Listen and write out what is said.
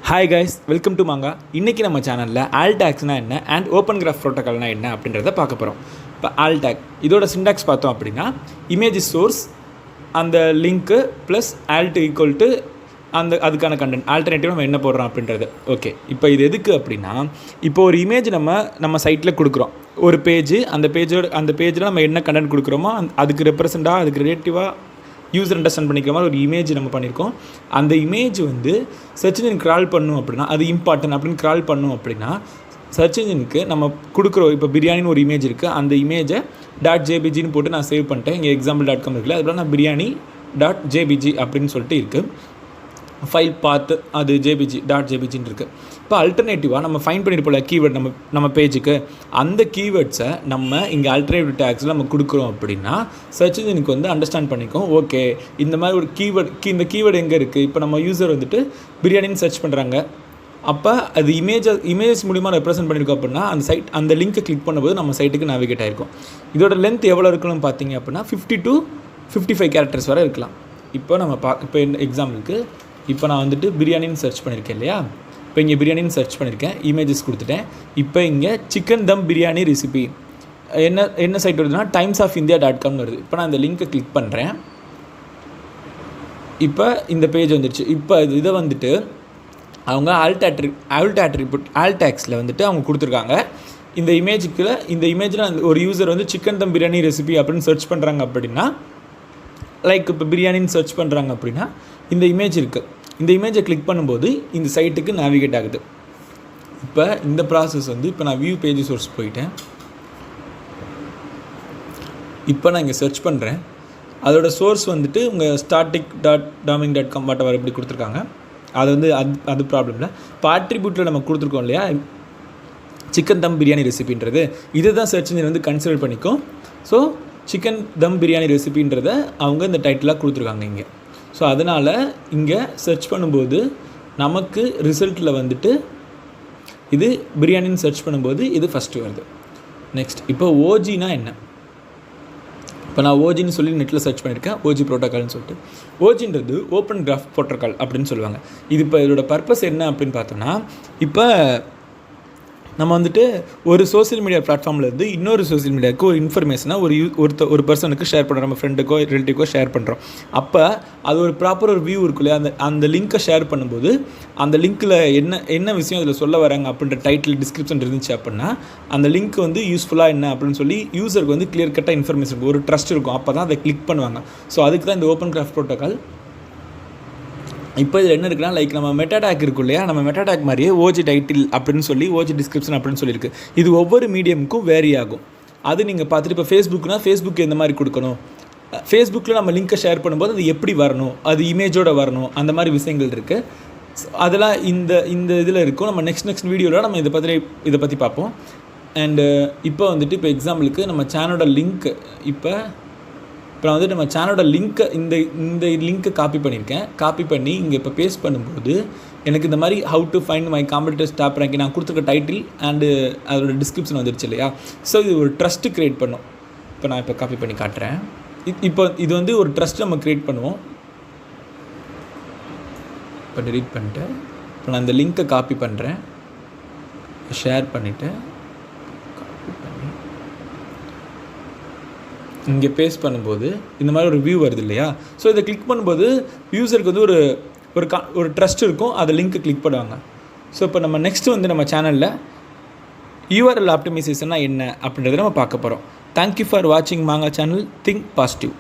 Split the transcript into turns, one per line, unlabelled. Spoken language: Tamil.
ஹாய் கைஸ், வெல்கம் டு மாங்கா. இன்றைக்கி நம்ம சேனலில் ஆல்டாக்ஸ்னா என்ன அண்ட் ஓப்பன் கிராஃப் ப்ரோட்டோக்கால்னா என்ன அப்படின்றத பார்க்க போகிறோம். இப்போ ஆல்டாக் இதோட சிண்டாக்ஸ் பார்த்தோம் அப்படின்னா இமேஜ் சோர்ஸ் அந்த link plus alt equal to அதுக்கான கண்டென்ட் ஆல்டர்னேட்டிவ் நம்ம என்ன போடுறோம் அப்படின்றது. ஓகே, இப்போ இது எதுக்கு அப்படின்னா, இப்போ ஒரு இமேஜ் நம்ம சைட்டில் கொடுக்குறோம், ஒரு பேஜ், அந்த பேஜில் நம்ம என்ன கண்டென்ட் கொடுக்குறோமோ அதுக்கு ரெப்ரசெண்டாக அதுக்கு ரிலேட்டிவாக யூசர் அண்டர்ஸ்டாண்ட் பண்ணிக்கிற மாதிரி ஒரு இமேஜ் நம்ம பண்ணியிருக்கோம். அந்த இமேஜ் வந்து சர்ச் இன்ஜின் க்ரால் பண்ணும் அப்படின்னா, அது இம்பார்ட்டன்ட் அப்படின்னு க்ரால் பண்ணும் அப்படின்னா, சர்ச் இன்ஜினுக்கு நம்ம கொடுக்குறோம். இப்போ பிரியாணின்னு ஒரு இமேஜ் இருக்குது, அந்த இமேஜை .jpgன்னு போட்டு நான் சேவ் பண்ணிட்டேன். இங்கே example.com இருக்குல்ல, அதுபோல் நான் biryani.jpg அப்படின்னு சொல்லிட்டு இருக்குது. ஃபைல் பார்த்து அது .jpgன்னு இருக்குது. இப்போ அல்டர்னேட்டிவாக நம்ம ஃபைன் பண்ணியிருப்போம்ல கீவேர்ட் நம்ம பேஜுக்கு, அந்த கீவேர்ட்ஸை நம்ம இங்கே அல்டர்னேட்டிவ் டேக்ஸில் நம்ம கொடுக்குறோம் அப்படின்னா சர்ச் இன்ஜினுக்கு வந்து அண்டர்ஸ்டாண்ட் பண்ணிக்கும். ஓகே, இந்த மாதிரி ஒரு இந்த கீவேர்டு எங்கே இருக்குது, இப்போ நம்ம யூசர் வந்துட்டு பிரியாணின்னு சர்ச் பண்ணுறாங்க, அப்போ அது இமேஜஸ் மூலிமா ரெப்ரசென்ட் பண்ணியிருக்கோம் அப்படின்னா அந்த லிங்க்கை கிளிக் பண்ணும்போது நம்ம சைட்டுக்கு நேவிகேட் ஆகிருக்கும். இதோட லென்த் எவ்வளோ இருக்கணும்னு பார்த்தீங்க அப்படின்னா 50 to 55 கேரக்டர்ஸ் வரை இருக்கலாம். இப்போ இப்போ எக்ஸாம்பிளுக்கு இப்போ நான் வந்துட்டு பிரியாணின்னு சர்ச் பண்ணியிருக்கேன் இல்லையா, இப்போ இங்கே பிரியாணின்னு சர்ச் பண்ணியிருக்கேன், இமேஜஸ் கொடுத்துட்டேன். இப்போ இங்கே சிக்கன் தம் பிரியாணி ரெசிபி என்ன சைட் வருதுன்னா timesofIndia.com வருது. இப்போ நான் இந்த லிங்க்கை கிளிக் பண்ணுறேன். இப்போ இந்த பேஜ் வந்துடுச்சு. இப்போ இதை வந்துட்டு அவங்க ஆல்டாக்ஸில் வந்துட்டு அவங்க கொடுத்துருக்காங்க. இந்த இமேஜில் ஒரு யூசர் வந்து சிக்கன் தம் பிரியாணி ரெசிபி அப்படின்னு சர்ச் பண்ணுறாங்க அப்படின்னா, லைக் இப்போ பிரியாணின்னு சர்ச் பண்ணுறாங்க அப்படின்னா இந்த இமேஜ் இருக்குது, இந்த இமேஜை கிளிக் பண்ணும்போது இந்த சைட்டுக்கு நேவிகேட் ஆகுது. இப்போ இந்த ப்ராசஸ் வந்து இப்போ நான் வியூ பேஜ் சோர்ஸ் போயிட்டேன். இப்போ நான் இங்கே சர்ச் பண்ணுறேன். அதோட சோர்ஸ் வந்துட்டு உங்கள் static.doming.com வாட்டவர் இப்படி கொடுத்துருக்காங்க. அது வந்து அது ப்ராப்ளம் இல்லை. இப்போ ஆட்ரிபியூட்டில் நம்ம கொடுத்துருக்கோம் இல்லையா, சிக்கன் தம் பிரியாணி ரெசிபின்றது, இதை தான் சர்ச் இன்ஜின் வந்து கன்சிடர் பண்ணிக்கும். ஸோ சிக்கன் தம் பிரியாணி ரெசிபின்றதை அவங்க இந்த டைட்டிலாக கொடுத்துருக்காங்க இங்கே. ஸோ அதனால் இங்கே சர்ச் பண்ணும்போது நமக்கு ரிசல்ட்டில் வந்துட்டு இது பிரியாணின்னு சர்ச் பண்ணும்போது இது ஃபஸ்ட்டு வருது. நெக்ஸ்ட் இப்போ ஓஜினா என்ன, இப்போ நான் ஓஜின்னு சொல்லி நெட்டில் சர்ச் பண்ணியிருக்கேன், ஓஜி ப்ரோட்டோக்கால்னு சொல்லிட்டு. ஓஜின்றது ஓப்பன் கிராஃப் ப்ரோட்டோக்கால் அப்படின்னு சொல்லுவாங்க. இது இப்போ இதோட பர்பஸ் என்ன அப்படின்னு பார்த்தோன்னா, இப்போ நம்ம வந்துட்டு ஒரு சோசியல் மீடியா பிளாட்ஃபார்ம்லேருந்து இன்னொரு சோசியல் மீடியாவுக்கு ஒரு இன்ஃபர்மேஷனை ஒரு பர்சனுக்கு ஷேர் பண்ணுறோம், நம்ம ஃப்ரெண்டுக்கோ ரிலேட்டிவ்க்கோ ஷேர் பண்ணுறோம். அப்போ அது ஒரு ப்ராப்பர் ஒரு வியூ இருக்குல்லையா, அந்த லிங்க்கை ஷேர் பண்ணும்போது அந்த லிங்க்கில் என்ன விஷயம் அதில் சொல்ல வராங்க அப்படின்ற டைட்டில் டிஸ்கிரிப்ஷன் இருந்துச்சு அப்படின்னா அந்த லிங்க் வந்து யூஸ்ஃபுல்லாக என்ன அப்படின்னு சொல்லி யூசருக்கு வந்து கிளியர் கட்டாக இன்ஃபர்மேஷன் இருக்கும், ஒரு ட்ரஸ்ட் இருக்கும், அப்போ தான் அதை கிளிக் பண்ணுவாங்க. ஸோ அதுக்கு தான் இந்த ஓப்பன் கிராஃப் ப்ரோட்டோக்கால். இப்போ இதில் என்ன இருக்குன்னா, லைக் நம்ம மெட்டாடாக் இருக்கும் இல்லையா, நம்ம மெட்டாடாக் மாதிரியே ஓஜி டைட்டில் அப்படின்னு சொல்லி ஓஜி டிஸ்கிரிப்ஷன் அப்படின்னு சொல்லியிருக்கு. இது ஒவ்வொரு மீடியமுக்கும் வேரி ஆகும். அது நீங்கள் பார்த்துட்டு இப்போ ஃபேஸ்புக் எந்த மாதிரி கொடுக்கணும், ஃபேஸ்புக்கில் நம்ம லிங்க்கை ஷேர் பண்ணும்போது அது எப்படி வரணும், அது இமேஜோடு வரணும், அந்த மாதிரி விஷயங்கள் இருக்குது. அதெல்லாம் இந்த இதில் இருக்கும். நம்ம நெக்ஸ்ட் வீடியோவில் நம்ம இதை பற்றி பார்ப்போம். அண்டு இப்போ வந்துட்டு இப்போ எக்ஸாம்பிளுக்கு நம்ம சேனலோட லிங்க் இப்போ வந்துட்டு நம்ம சேனலோட லிங்க்கை இந்த லிங்க்கை காப்பி பண்ணியிருக்கேன். காப்பி பண்ணி இங்கே இப்போ பேஸ்ட் பண்ணும்போது எனக்கு இந்த மாதிரி how to find my competitors top ranking நான் கொடுத்துருக்க டைட்டில் அண்டு அதோட டிஸ்கிரிப்ஷன் வந்துருச்சு இல்லையா. ஸோ இது ஒரு ட்ரஸ்ட்டு க்ரியேட் பண்ணும். இப்போ நான் இப்போ காப்பி பண்ணி காட்டுறேன். இப்போ இது வந்து ஒரு ட்ரஸ்ட் நம்ம க்ரியேட் பண்ணுவோம். இப்போ டெலீட் பண்ணிட்டு இப்போ நான் இந்த லிங்க்கை காப்பி பண்ணுறேன், ஷேர் பண்ணிவிட்டு இங்கே பேஸ்ட் பண்ணும்போது இந்த மாதிரி ஒரு வியூ வருது இல்லையா. ஸோ இதை கிளிக் பண்ணும்போது யூசருக்கு வந்து ஒரு ட்ரஸ்ட் இருக்கும், அதை லிங்க்கை கிளிக் பண்ணுவாங்க. ஸோ இப்போ நம்ம நெக்ஸ்ட்டு வந்து நம்ம சேனலில் URL ஆப்டிமைசேஷன்னா என்ன அப்படின்றத நம்ம பார்க்க போகிறோம். தேங்க்யூ ஃபார் வாட்சிங் மாங்கா சேனல். Think positive.